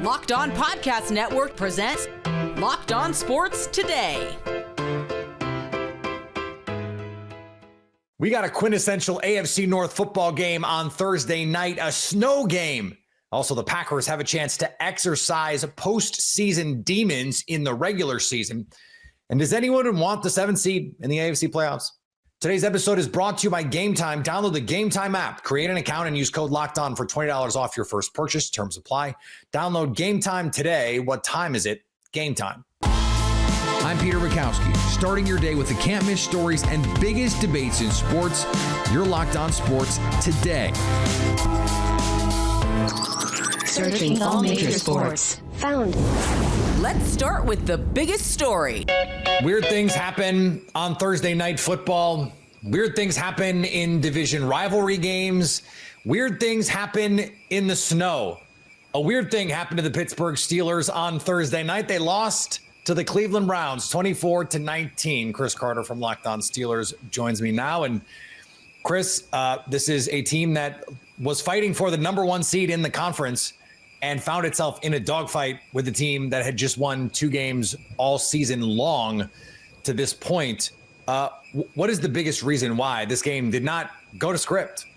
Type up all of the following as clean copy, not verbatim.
Locked On Podcast Network presents Locked On Sports Today. We got a quintessential AFC North football game on Thursday night, a snow game. Also, the Packers have a chance to exorcise postseason demons in the regular season. And does anyone want the 7th seed in the AFC playoffs? Today's episode is brought to you by Game Time. Download the Game Time app, create an account, and use code LOCKEDON for $20 off your first purchase. Terms apply. Download Game Time today. What time is it? Game Time. I'm Peter Bukowski, starting your day with the can't-miss stories and biggest debates in sports. You're Locked On Sports Today. Searching all major sports. Found. Let's start with the biggest story. Weird things happen on Thursday night football. Weird things happen in division rivalry games. Weird things happen in the snow. A weird thing happened to the Pittsburgh Steelers on Thursday night. They lost to the Cleveland Browns 24-19. Chris Carter from Locked On Steelers joins me now. And Chris, this is a team that was fighting for the number 1 seed in the conference and found itself in a dogfight with a team that had just won 2 games all season long to this point. What is the biggest reason why this game did not go to script?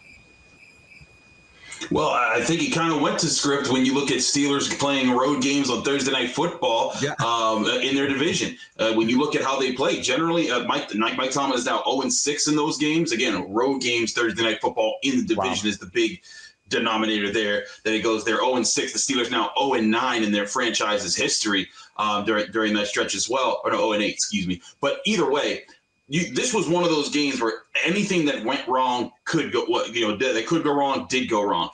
Well, I think it kind of went to script when you look at Steelers playing road games on Thursday Night Football in their division. When you look at how they play, generally, Mike Tomlin is now 0-6 in those games. Again, road games, Thursday Night Football in the division is the big denominator there. Then it goes, they're 0-6. The Steelers now 0-9 in their franchise's history during that stretch as well. Or no, 0-8, excuse me. But either way, this was one of those games where anything that went wrong could go, that could go wrong, did go wrong.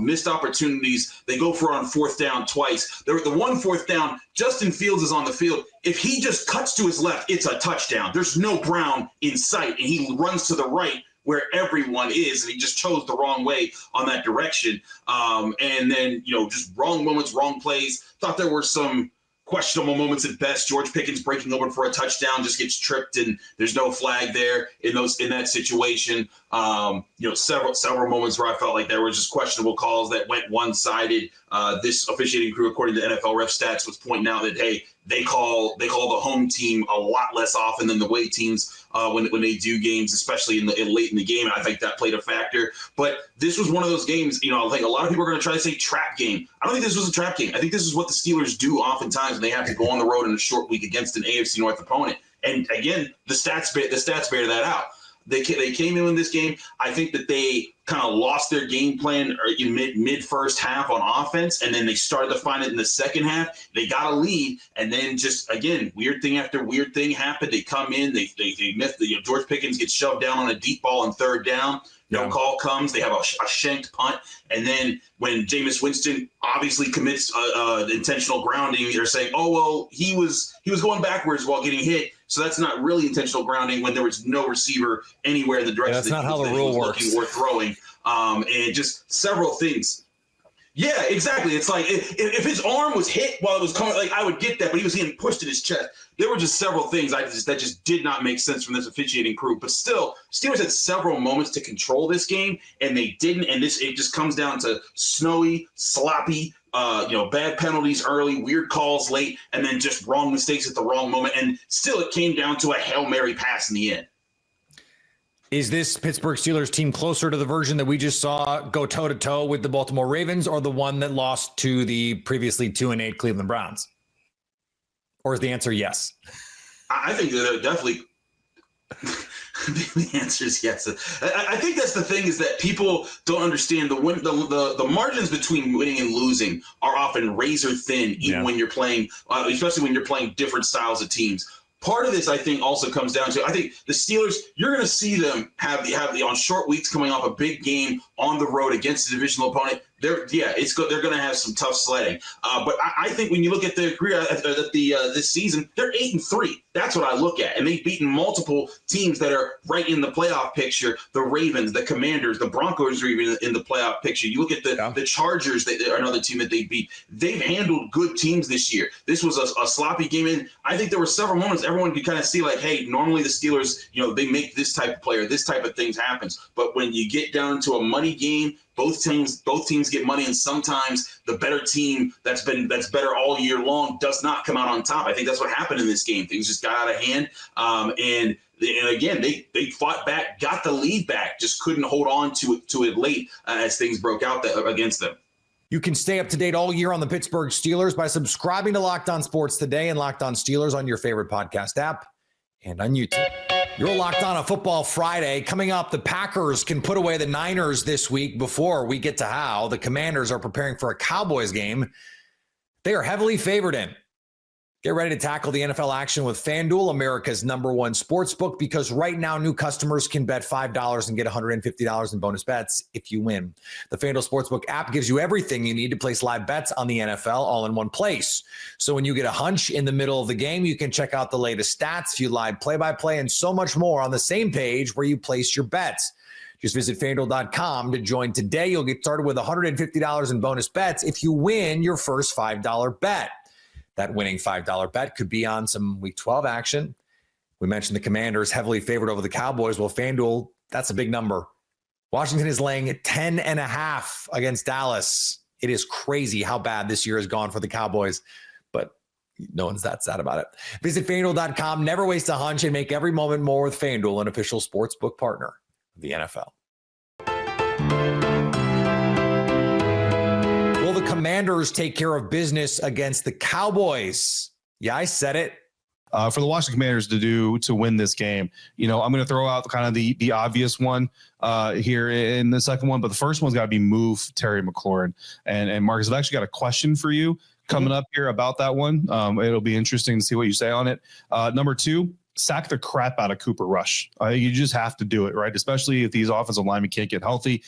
Missed opportunities. They go for it on 4th down twice. The one 4th down, Justin Fields is on the field. If he just cuts to his left, it's a touchdown. There's no Brown in sight, and he runs to the right where everyone is, and he just chose the wrong way on that direction. And then, just wrong moments, wrong plays. Thought there were some questionable moments at best. George Pickens breaking open for a touchdown, just gets tripped, and there's no flag there in that situation. Several moments where I felt like there were just questionable calls that went one-sided. This officiating crew, according to NFL Ref Stats, was pointing out that, hey, they call the home team a lot less often than the away teams when they do games, especially late in the game. And I think that played a factor. But this was one of those games, I think a lot of people are going to try to say trap game. I don't think this was a trap game. I think this is what the Steelers do oftentimes when they have to go on the road in a short week against an AFC North opponent. And again, the stats bear that out. They came in this game. I think that they kind of lost their game plan in mid first half on offense, and then they started to find it in the second half. They got a lead, and then just, again, weird thing after weird thing happened. They come in, they miss George Pickens gets shoved down on a deep ball on 3rd down. No call comes. They have a shanked punt. And then when Jameis Winston obviously commits intentional grounding, they're saying, oh, well, he was going backwards while getting hit. So that's not really intentional grounding when there was no receiver anywhere in the direction that's not how the rule works. Looking or throwing. And just several things. Yeah, exactly. It's like if his arm was hit while it was coming, I would get that, but he was getting pushed in his chest. There were just several things that just did not make sense from this officiating crew. But still, Steelers had several moments to control this game, and they didn't. And it just comes down to snowy, sloppy, bad penalties early, weird calls late, and then just wrong mistakes at the wrong moment. And still, it came down to a Hail Mary pass in the end. Is this Pittsburgh Steelers team closer to the version that we just saw go toe-to-toe with the Baltimore Ravens, or the one that lost to the previously 2-8 Cleveland Browns? Or is the answer yes? I think they're definitely the answer is yes. I think that's the thing, is that people don't understand the margins between winning and losing are often razor thin, even when you're playing, especially when you're playing different styles of teams. Part of this, I think, also comes down to, I think the Steelers, you're going to see them have the on short weeks coming off a big game on the road against a divisional opponent. They're going to have some tough sledding. But I think when you look at this season, they're 8-3. That's what I look at. And they've beaten multiple teams that are right in the playoff picture. The Ravens, the Commanders, the Broncos are even in the playoff picture. You look at the Chargers, they are another team that they beat. They've handled good teams this year. This was a sloppy game. And I think there were several moments everyone could kind of see, like, hey, normally the Steelers, they make this type of player, this type of things happens. But when you get down to a money game, both teams get money, and sometimes the better team that's better all year long does not come out on top. I think that's what happened in this game. Things just got out of hand, and again, they fought back, got the lead back, just couldn't hold on to it late as things broke out against them. You can stay up to date all year on the Pittsburgh Steelers by subscribing to Locked On Sports Today and Locked On Steelers on your favorite podcast app and on YouTube. You're Locked On a Football Friday. Coming up, the Packers can put away the Niners this week. Before we get to how, the Commanders are preparing for a Cowboys game they are heavily favored in. Get ready to tackle the NFL action with FanDuel, America's #1 sportsbook, because right now new customers can bet $5 and get $150 in bonus bets if you win. The FanDuel Sportsbook app gives you everything you need to place live bets on the NFL all in one place. So when you get a hunch in the middle of the game, you can check out the latest stats, view live play-by-play, and so much more on the same page where you place your bets. Just visit FanDuel.com to join today. You'll get started with $150 in bonus bets if you win your first $5 bet. That winning $5 bet could be on some Week 12 action. We mentioned the Commanders heavily favored over the Cowboys. Well, FanDuel, that's a big number. Washington is laying 10.5 against Dallas. It is crazy how bad this year has gone for the Cowboys, but no one's that sad about it. Visit FanDuel.com. Never waste a hunch and make every moment more with FanDuel, an official sportsbook partner of the NFL. Will the Commanders take care of business against the Cowboys? Yeah, I said it. For the Washington Commanders to win this game, I'm going to throw out kind of the obvious one here in the second one, but the first one's got to be move Terry McLaurin. And Marcus, I've actually got a question for you coming up here about that one. It'll be interesting to see what you say on it. Number 2, sack the crap out of Cooper Rush. You just have to do it, right? Especially if these offensive linemen can't get healthy.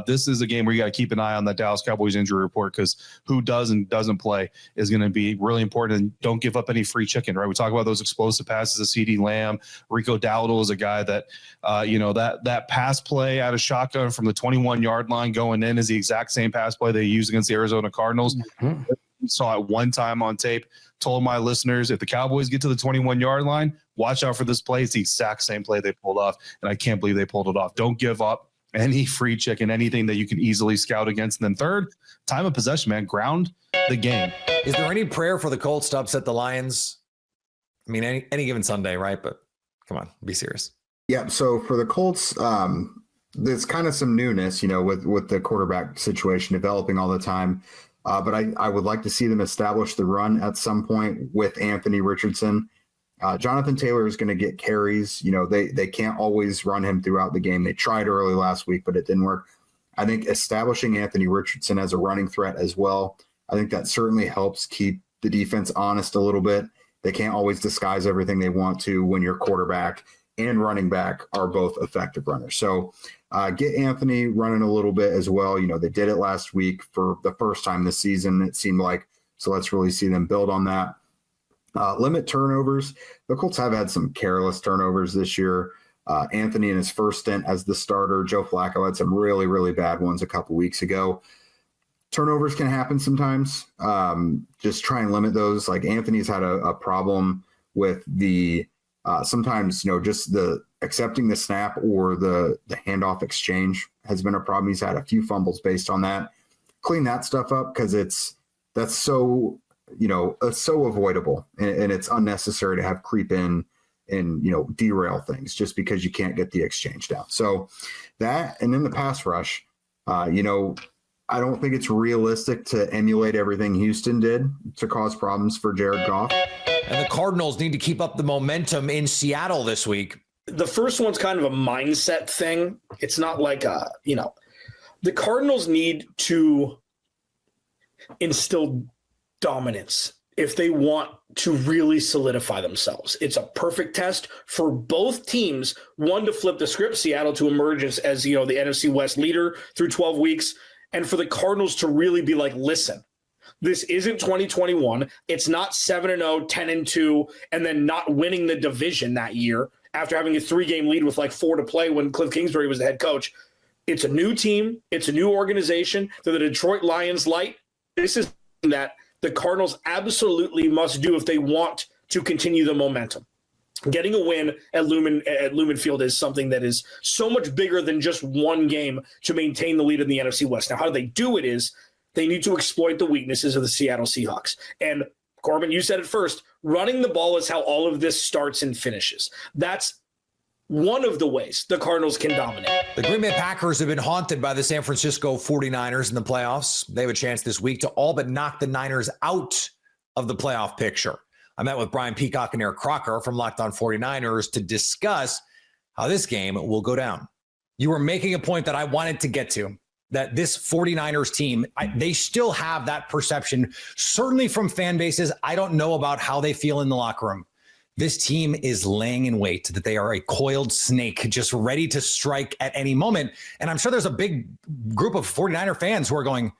This is a game where you got to keep an eye on that Dallas Cowboys injury report, because who does and doesn't play is going to be really important. And don't give up any free chicken, right? We talk about those explosive passes to CeeDee Lamb. Rico Dowdle is a guy that, that pass play out of shotgun from the 21-yard line going in is the exact same pass play they used against the Arizona Cardinals. Mm-hmm. Saw it one time on tape. Told my listeners, if the Cowboys get to the 21-yard line, watch out for this play. It's the exact same play they pulled off, and I can't believe they pulled it off. Don't give up any free chicken, anything that you can easily scout against. And then third, time of possession, man. Ground the game. Is there any prayer for the Colts to upset the Lions? I mean, any given Sunday, right? But come on, be serious. Yeah, so for the Colts, there's kind of some newness, with the quarterback situation developing all the time. But I would like to see them establish the run at some point with Anthony Richardson. Jonathan Taylor is going to get carries. They can't always run him throughout the game. They tried early last week, but it didn't work. I think establishing Anthony Richardson as a running threat as well, I think that certainly helps keep the defense honest a little bit. They can't always disguise everything they want to when your quarterback and running back are both effective runners. So get Anthony running a little bit as well. They did it last week for the first time this season, it seemed like. So let's really see them build on that. Limit turnovers. The Colts have had some careless turnovers this year. Anthony in his first stint as the starter, Joe Flacco had some really, really bad ones a couple weeks ago. Turnovers can happen sometimes. Just try and limit those. Like Anthony's had a problem with the sometimes, just the accepting the snap or the handoff exchange has been a problem. He's had a few fumbles based on that. Clean that stuff up, because that's so avoidable, and it's unnecessary to have creep in and, derail things just because you can't get the exchange down. So that, and then the pass rush, I don't think it's realistic to emulate everything Houston did to cause problems for Jared Goff. And the Cardinals need to keep up the momentum in Seattle this week. The first one's kind of a mindset thing. It's not like, the Cardinals need to instill dominance if they want to really solidify themselves. It's a perfect test for both teams. One, to flip the script, Seattle to emerge as the NFC West leader through 12 weeks. And for the Cardinals to really be like, listen, this isn't 2021. It's not 7-0, 10-2, and then not winning the division that year after having a 3-game lead with like 4 to play when Cliff Kingsbury was the head coach. It's a new team. It's a new organization. They're the Detroit Lions light. This is that the Cardinals absolutely must do if they want to continue the momentum. Getting a win at Lumen Field is something that is so much bigger than just one game to maintain the lead in the NFC West. Now, how they do it is they need to exploit the weaknesses of the Seattle Seahawks. And Corbin, you said it first, running the ball is how all of this starts and finishes. That's one of the ways the Cardinals can dominate. The Green Bay Packers have been haunted by the San Francisco 49ers in the playoffs. They have a chance this week to all but knock the Niners out of the playoff picture. I met with Brian Peacock and Eric Crocker from Locked On 49ers to discuss how this game will go down. You were making a point that I wanted to get to, that this 49ers team, they still have that perception, certainly from fan bases. I don't know about how they feel in the locker room. This team is laying in wait, that they are a coiled snake just ready to strike at any moment. And I'm sure there's a big group of 49er fans who are going,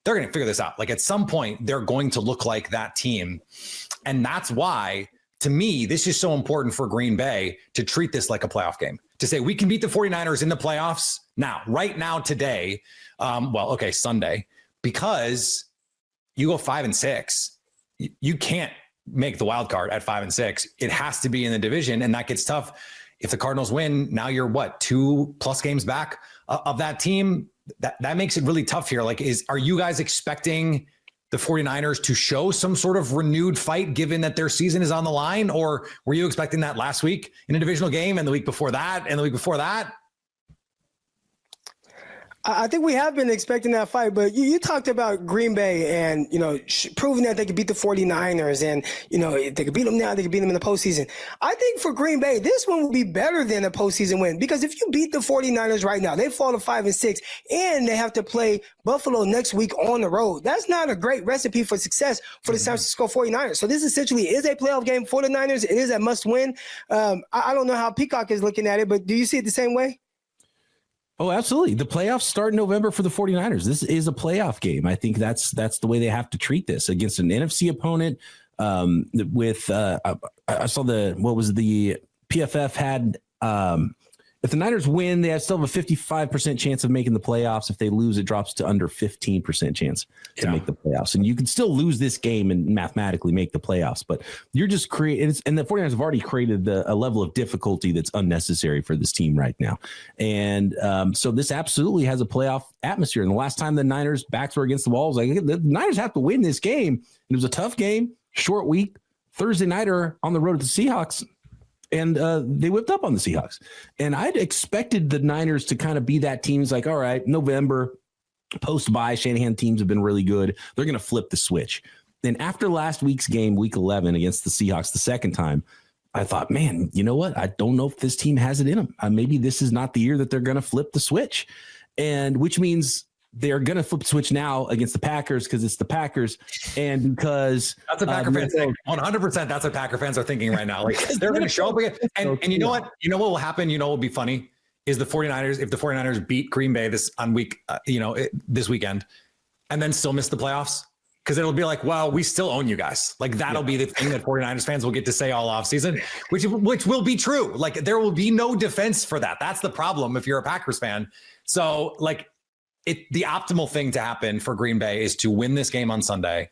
they're going to figure this out. Like at some point, they're going to look like that team. And that's why, to me, this is so important for Green Bay to treat this like a playoff game, to say we can beat the 49ers in the playoffs now, right now, today. Sunday, because you go 5-6, you can't make the wild card at 5-6. It has to be in the division, and that gets tough. If the Cardinals win, now you're 2+ games back of that team. That makes it really tough here. Are you guys expecting the 49ers to show some sort of renewed fight given that their season is on the line? Or were you expecting that last week in a divisional game and the week before that and the week before that? I think we have been expecting that fight, but you talked about Green Bay and, proving that they could beat the 49ers and, if they could beat them now, they could beat them in the postseason. I think for Green Bay, this one will be better than a postseason win, because if you beat the 49ers right now, they fall to 5-6 and they have to play Buffalo next week on the road. That's not a great recipe for success for the San Francisco 49ers. So this essentially is a playoff game for the Niners. It is a must win. I don't know how Peacock is looking at it, but do you see it the same way? Oh, absolutely. The playoffs start in November for the 49ers. This is a playoff game. I think that's the way they have to treat this against an NFC opponent. I saw the PFF had, if the Niners win, they still have a 55% chance of making the playoffs. If they lose, it drops to under 15% chance to make the playoffs. And you can still lose this game and mathematically make the playoffs, but you're just creating, and the 49ers have already created a level of difficulty that's unnecessary for this team right now. And so this absolutely has a playoff atmosphere. And the last time the Niners' backs were against the wall, the Niners have to win this game. And it was a tough game, short week, Thursday nighter on the road to the Seahawks. And they whipped up on the Seahawks. And I'd expected the Niners to kind of be that team. It's like, all right, November, post-bye, Shanahan teams have been really good. They're going to flip the switch. And after last week's game, week 11, against the Seahawks the second time, I thought, man, you know what? I don't know if this team has it in them. Maybe this is not the year that they're going to flip the switch. And which means they're going to flip the switch now against the Packers because it's the Packers, and because that's what Packer fans think. 100%. That's what Packer fans are thinking right now. Like they're going to show up again. And you know what? You know what will happen? You know what will be funny is the 49ers. If the 49ers beat Green Bay this weekend, and then still miss the playoffs, because it'll be like, well, we still own you guys. Like that'll be the thing that 49ers fans will get to say all offseason, which will be true. Like there will be no defense for that. That's the problem if you're a Packers fan. So like. The optimal thing to happen for Green Bay is to win this game on Sunday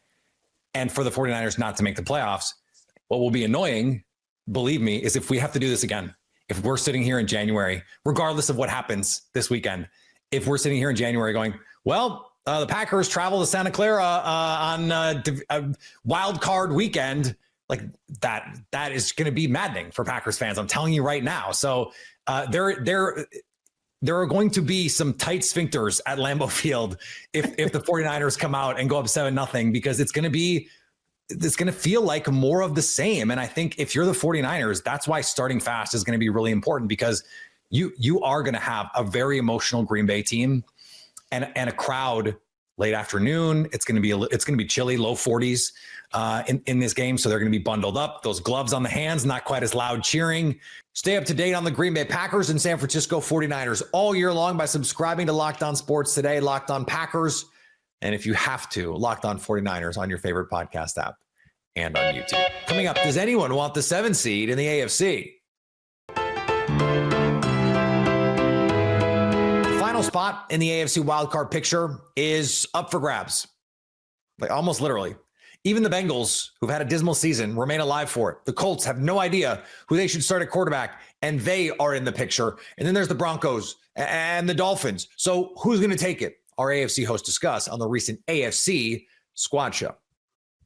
and for the 49ers not to make the playoffs. What will be annoying, believe me, is if we have to do this again. If we're sitting here in January, regardless of what happens this weekend, if we're sitting here in January going, well, the Packers travel to Santa Clara on a wild card weekend, like that is going to be maddening for Packers fans. I'm telling you right now. So there are going to be some tight sphincters at Lambeau Field if the 49ers come out and go up 7-0, because it's going to feel like more of the same. And I think if you're the 49ers, that's why starting fast is going to be really important, because you are going to have a very emotional Green Bay team and a crowd late afternoon. It's going to be chilly, low 40s in this game. So they're going to be bundled up. Those gloves on the hands, not quite as loud cheering. Stay up to date on the Green Bay Packers and San Francisco 49ers all year long by subscribing to Locked On Sports Today, Locked On Packers, and if you have to, Locked On 49ers on your favorite podcast app and on YouTube. Coming up, does anyone want the 7 seed in the AFC? The final spot in the AFC wildcard picture is up for grabs. Like almost literally. Even the Bengals, who've had a dismal season, remain alive for it. The Colts have no idea who they should start at quarterback, and they are in the picture. And then there's the Broncos and the Dolphins. So who's going to take it? Our AFC hosts discuss on the recent AFC Squad Show.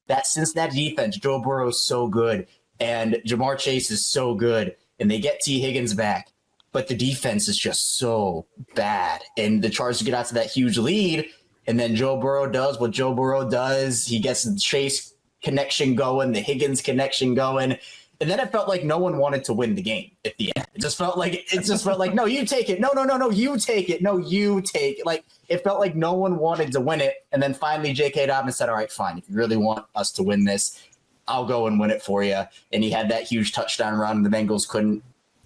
That Cincinnati defense, Joe Burrow is so good, and Jamar Chase is so good, and they get T. Higgins back. But the defense is just so bad. And the Chargers get out to that huge lead, and then Joe Burrow does what Joe Burrow does. He gets the Chase connection going, the Higgins connection going. And then it felt like no one wanted to win the game at the end. It just felt like, no, you take it. No, you take it. No, you take it. Like, it felt like no one wanted to win it. And then finally, J.K. Dobbins said, all right, fine. If you really want us to win this, I'll go and win it for you. And he had that huge touchdown run. The Bengals couldn't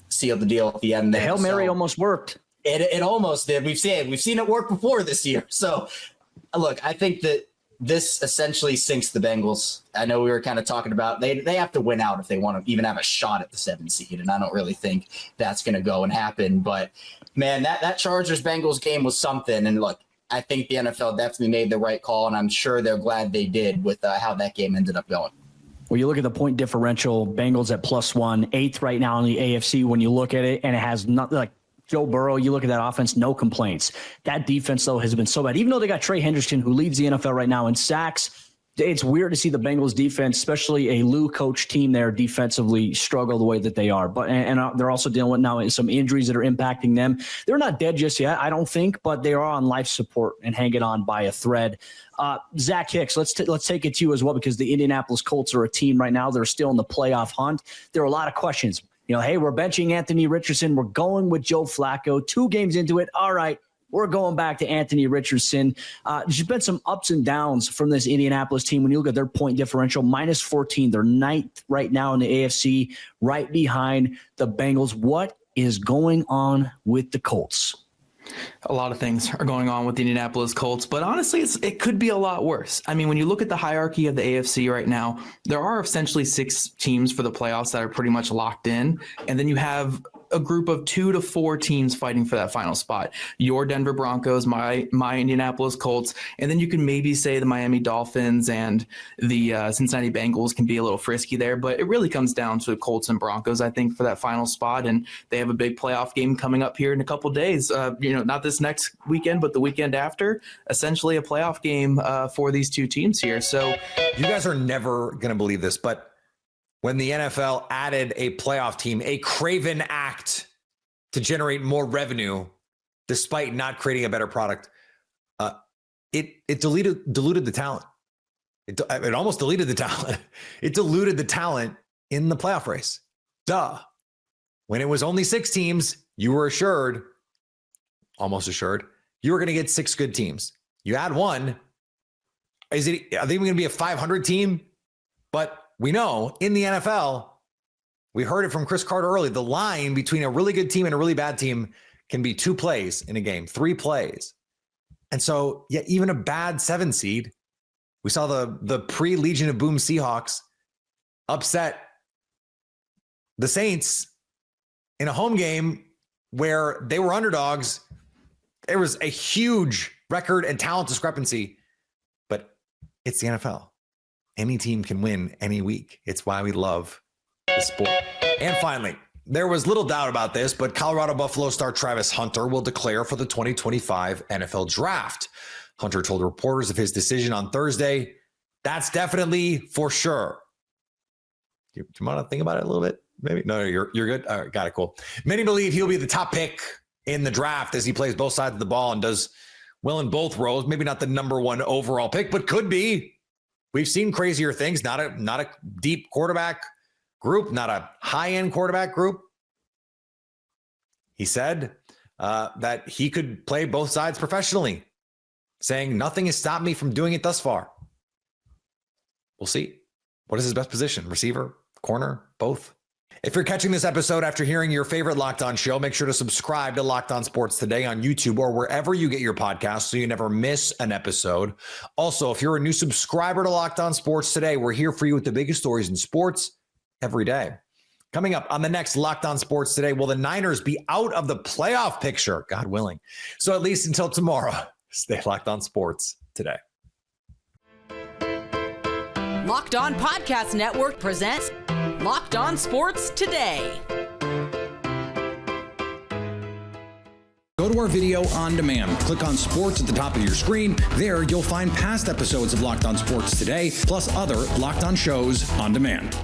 seal the deal at the end there. The Hail Mary almost worked. It almost did. We've seen it work before this year. So, look, I think that this essentially sinks the Bengals. I know we were kind of talking about they have to win out if they want to even have a shot at the 7th seed, and I don't really think that's going to go and happen. But, man, that Chargers-Bengals game was something. And, look, I think the NFL definitely made the right call, and I'm sure they're glad they did with how that game ended up going. Well, you look at the point differential, Bengals at +1, 8th right now in the AFC when you look at it, and it has nothing like Joe Burrow. You look at that offense, no complaints. That defense, though, has been so bad. Even though they got Trey Hendrickson, who leads the NFL right now in sacks, it's weird to see the Bengals defense, especially a Lou coach team there, defensively struggle the way that they are. But and they're also dealing with now some injuries that are impacting them. They're not dead just yet, I don't think, but they are on life support and hanging on by a thread. Zach Hicks, let's take it to you as well, because the Indianapolis Colts are a team right now. They're still in the playoff hunt. There are a lot of questions. Hey, we're benching Anthony Richardson. We're going with Joe Flacco. 2 games into it. All right, we're going back to Anthony Richardson. There's been some ups and downs from this Indianapolis team. When you look at their point differential, -14. They're 9th right now in the AFC, right behind the Bengals. What is going on with the Colts? A lot of things are going on with the Indianapolis Colts, but honestly, it could be a lot worse. I mean, when you look at the hierarchy of the AFC right now, there are essentially 6 teams for the playoffs that are pretty much locked in. And then you have a group of 2 to 4 teams fighting for that final spot. Your Denver Broncos, my Indianapolis Colts, and then you can maybe say the Miami Dolphins and the Cincinnati Bengals can be a little frisky there, but it really comes down to the Colts and Broncos, I think, for that final spot. And they have a big playoff game coming up here in a couple days. Not this next weekend, but the weekend after. Essentially a playoff game for these 2 teams here. So you guys are never going to believe this, but when the NFL added a playoff team, a craven act to generate more revenue, despite not creating a better product, it diluted the talent. It almost deleted the talent. It diluted the talent in the playoff race. Duh. When it was only 6 teams, you were almost assured, you were going to get 6 good teams. You add 1. Are they going to be a 500 team? But we know in the NFL, we heard it from Chris Carter early, the line between a really good team and a really bad team can be 2 plays in a game, 3 plays. And so, yeah, even a bad 7 seed, we saw the pre-Legion of Boom Seahawks upset the Saints in a home game where they were underdogs. There was a huge record and talent discrepancy, but it's the NFL. Any team can win any week. It's why we love the sport. And finally, there was little doubt about this, but Colorado Buffalo star Travis Hunter will declare for the 2025 NFL Draft. Hunter told reporters of his decision on Thursday. That's definitely for sure. Do you want to think about it a little bit? Maybe. No, you're good. All right, got it. Cool. Many believe he'll be the top pick in the draft as he plays both sides of the ball and does well in both roles. Maybe not the number 1 overall pick, but could be. We've seen crazier things. Not a deep quarterback group, not a high-end quarterback group. He said that he could play both sides professionally, saying nothing has stopped me from doing it thus far. We'll see. What is his best position? Receiver, corner, both? If you're catching this episode after hearing your favorite Locked On show, make sure to subscribe to Locked On Sports Today on YouTube or wherever you get your podcasts so you never miss an episode. Also, if you're a new subscriber to Locked On Sports Today, we're here for you with the biggest stories in sports every day. Coming up on the next Locked On Sports Today, will the Niners be out of the playoff picture? God willing. So at least until tomorrow, stay Locked On Sports Today. Locked On Podcast Network presents Locked On Sports Today. Go to our video on demand. Click on sports at the top of your screen. There, you'll find past episodes of Locked On Sports Today, plus other Locked On shows on demand.